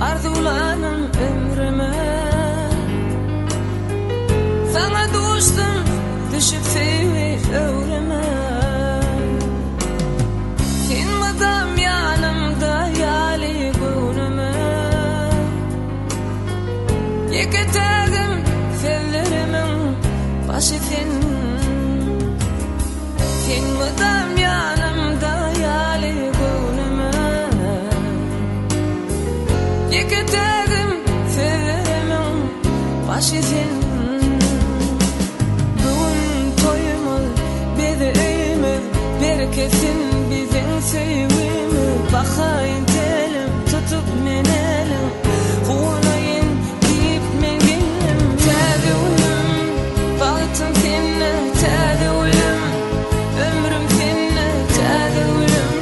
arzularım ömrüme. Sana dostum düşüp sevmi ömrüme. Sen madam yanımda yali günüme. Yeketagım fellerimin başı sen. Sen madam yanımda yali günüme. Yeketagım fellerimin başı sen. Bugün toyumuz bizi öymüz. Berkesin bizim sevgimiz. Bakayın telim tutup men elim. Kuğulayın deyip men gelim. Täze ölüm baktım senne. Täze ölüm ömrüm senne. Täze ölüm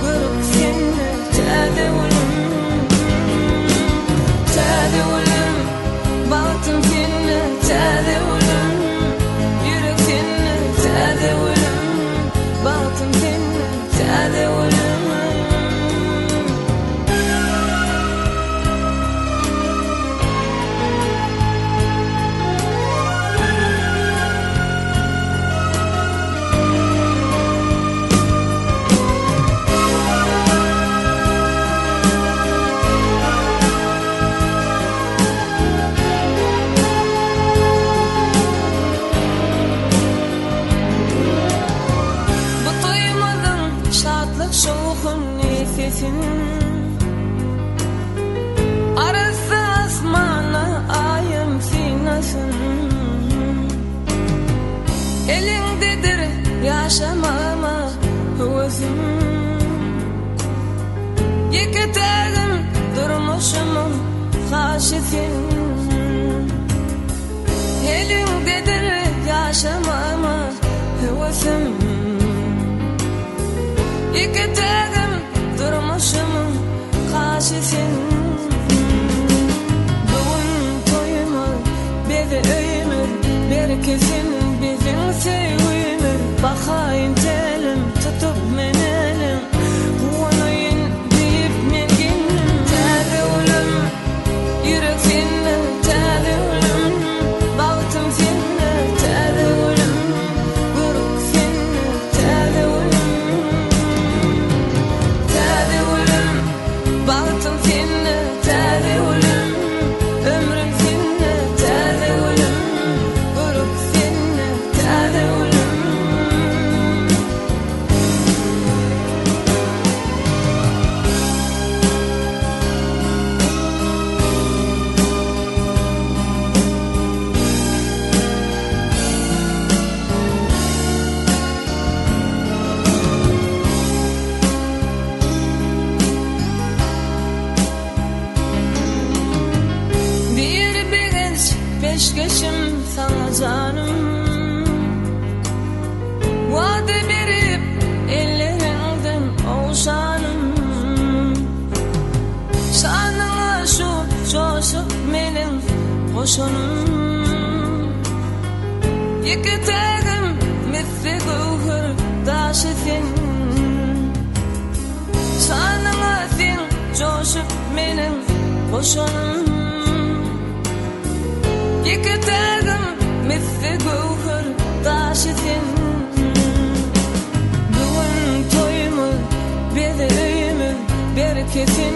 görüp senne. Täze ölüm. Täze ölüm baktım senne. Täze ölüm yürek senne. Täze ölüm baktım senne. Täze ölüm. Bu toymadın şadlık şoğun nefesin. Arası asmana ayım sinasın. Elindedir yaşamama hüvüzüm. Yeketagım durmuşumun haşisin. Elindedir yaşamama hüvüzüm. Yeketagım durmuşumun haşisin. Bugün toyumuz bizi öymüz. Berkesin bizim sevgimiz. Bakayın telim tutup men elim. Kuğulayın deyip men gelim. Täze ölüm yürek senne. Täze ölüm baktım senne. Täze ölüm görüp senne. Täze ölüm. Täze ölüm baktım senne. Täze ölüm ömrüm senne. Täze ölüm görüp senne. Täze ölüm. Bir genç peşkeşim sana canım. Vade verip ellerinden ovşanım. Şanına şu coşup benim hoşunum. Yeketagım misli gövhür daşı sen. Şanına sen coşup benim hoşunum. Yeketagım misli gövhür daşı sen. Bugün toyumuz bizi öymüz. Berkesin